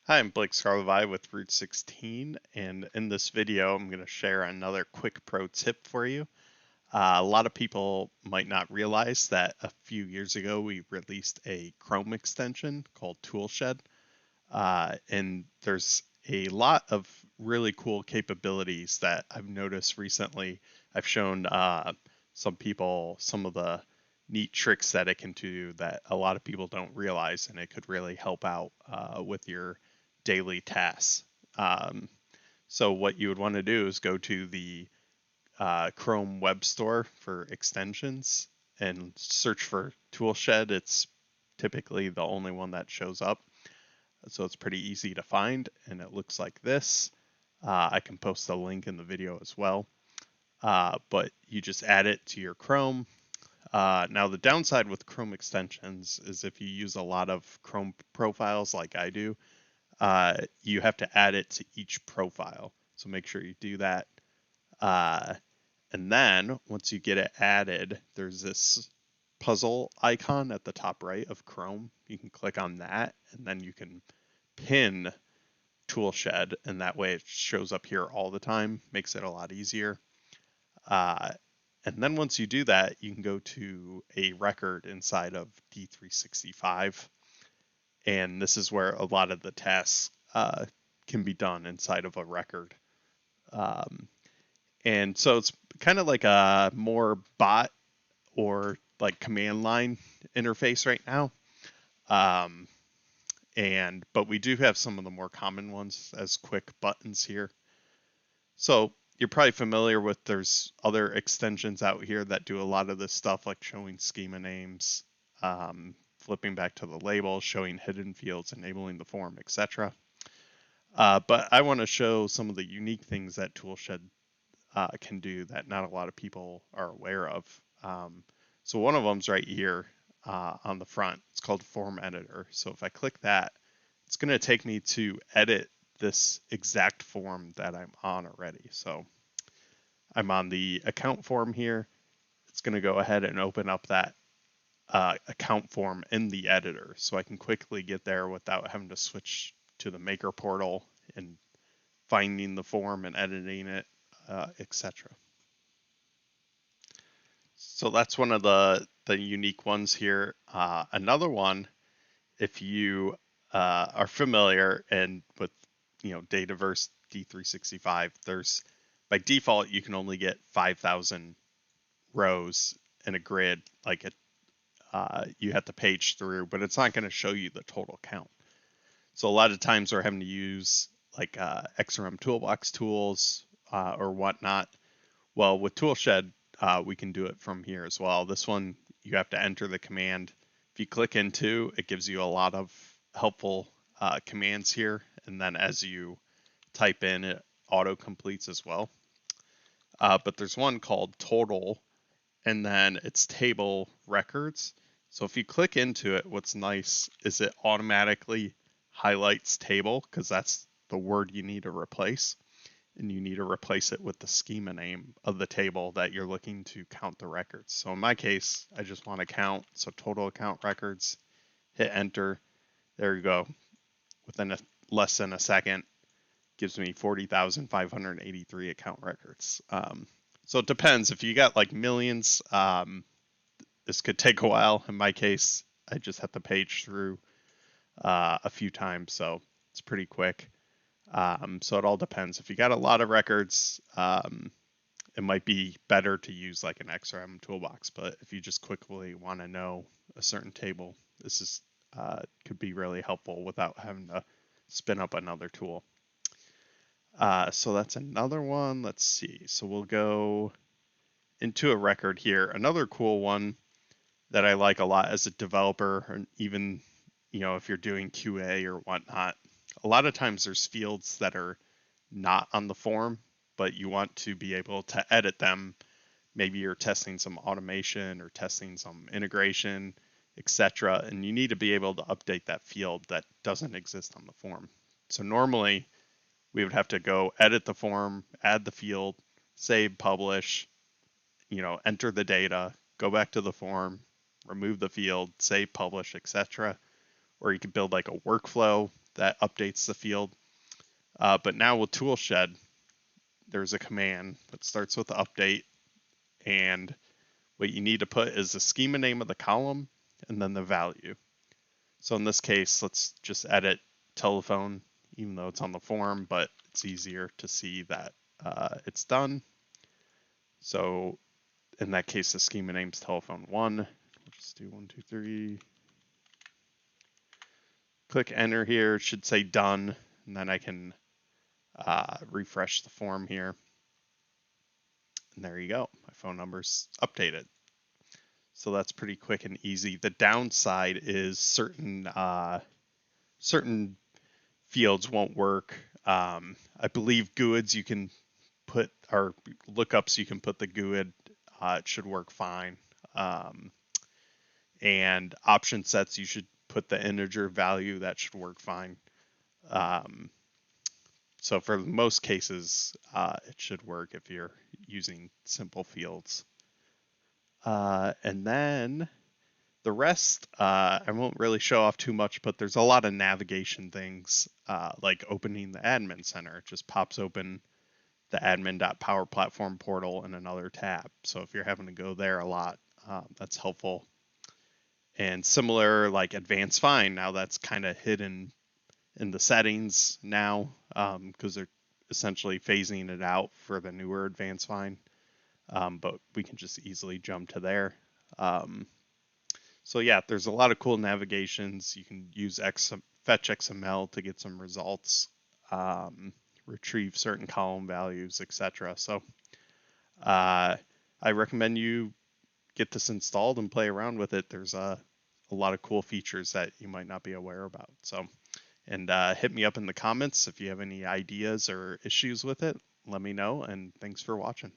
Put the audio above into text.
Hi, I'm Blake Scarlevi with Route 16, and in this video, I'm going to share another quick pro tip for you. A lot of people might not realize that a few years ago we released a Chrome extension called Toolshed, and there's a lot of really cool capabilities that I've noticed recently. I've shown some people some of the neat tricks that it can do that a lot of people don't realize, and it could really help out with your daily tasks. Um, so what you would want to do is go to the Chrome Web Store for extensions and search for Toolshed. It's typically the only one that shows up, so it's pretty easy to find, and it looks like this. I can post a link in the video as well, but you just add it to your Chrome. Now, the downside with Chrome extensions is if you use a lot of Chrome profiles like I do, you have to add it to each profile. So make sure you do that. Uh, and then once you get it added, there's this puzzle icon at the top right of Chrome. You can click on that, and then you can pin Toolshed, and that way it shows up here all the time. Makes it a lot easier. Uh, and then once you do that, you can go to a record inside of D365, and this is where a lot of the tasks can be done inside of a record. Um, and so it's kind of like a more bot or like command line interface right now. Um, but we do have some of the more common ones as quick buttons here. So you're probably familiar with there's other extensions out here that do a lot of this stuff, like showing schema names, flipping back to the label, showing hidden fields, enabling the form, etc. But I want to show some of the unique things that Toolshed can do that not a lot of people are aware of. So one of them's right here on the front. It's called Form Editor. So if I click that, it's going to take me to edit this exact form that I'm on already. So I'm on the account form here. It's going to go ahead and open up that account form in the editor, so I can quickly get there without having to switch to the maker portal and finding the form and editing it, etc. So that's one of the unique ones here. Another one, if you are familiar and with Dataverse D365, there's by default you can only get 5,000 rows in a grid, like you have to page through, but it's not going to show you the total count. So a lot of times we're having to use like XRM toolbox tools or whatnot. Well, with Toolshed, we can do it from here as well. This one, you have to enter the command. If you click into, it gives you a lot of helpful commands here. And then as you type in, it auto completes as well. But there's one called total, and then it's table records. So if you click into it, what's nice is it automatically highlights table, because that's the word you need to replace. And you need to replace it with the schema name of the table that you're looking to count the records. So in my case, I just want to count, so total account records, hit enter. There you go. Within less than a second, gives me 40,583 account records. So it depends. If you got like millions, this could take a while. In my case, I just have to page through a few times, so it's pretty quick. So it all depends. If you got a lot of records, it might be better to use like an XRM toolbox. But if you just quickly want to know a certain table, this is could be really helpful without having to spin up another tool. So that's another one. Let's see. So we'll go into a record here. Another cool one that I like a lot as a developer, and even if you're doing QA or whatnot, a lot of times there's fields that are not on the form, but you want to be able to edit them. Maybe you're testing some automation or testing some integration, etc., and you need to be able to update that field that doesn't exist on the form. So normally we would have to go edit the form, add the field, save, publish, enter the data, go back to the form, remove the field, save, publish, etc. Or you could build like a workflow that updates the field. But now with Toolshed, there's a command that starts with the update, and what you need to put is the schema name of the column and then the value. So in this case, let's just edit telephone, even though it's on the form, but it's easier to see that it's done. So in that case, the schema name's telephone 1. We'll just do 1, 2, 3. Click enter here. It should say done, and then I can refresh the form here. And there you go. My phone number's updated. So that's pretty quick and easy. The downside is certain fields won't work. I believe GUIDs you can put, or lookups you can put the GUID. It should work fine. And option sets you should put the integer value. That should work fine. So for most cases, it should work if you're using simple fields. And then the rest, I won't really show off too much, but there's a lot of navigation things, like opening the admin center. It just pops open the admin.power platform portal in another tab. So if you're having to go there a lot, that's helpful. And similar, like advanced find, now that's kind of hidden in the settings now, because they're essentially phasing it out for the newer advanced find. But we can just easily jump to there. So yeah, there's a lot of cool navigations. You can use fetch XML to get some results, retrieve certain column values, etc. So I recommend you get this installed and play around with it. There's a lot of cool features that you might not be aware about. So, and hit me up in the comments if you have any ideas or issues with it. Let me know, and thanks for watching.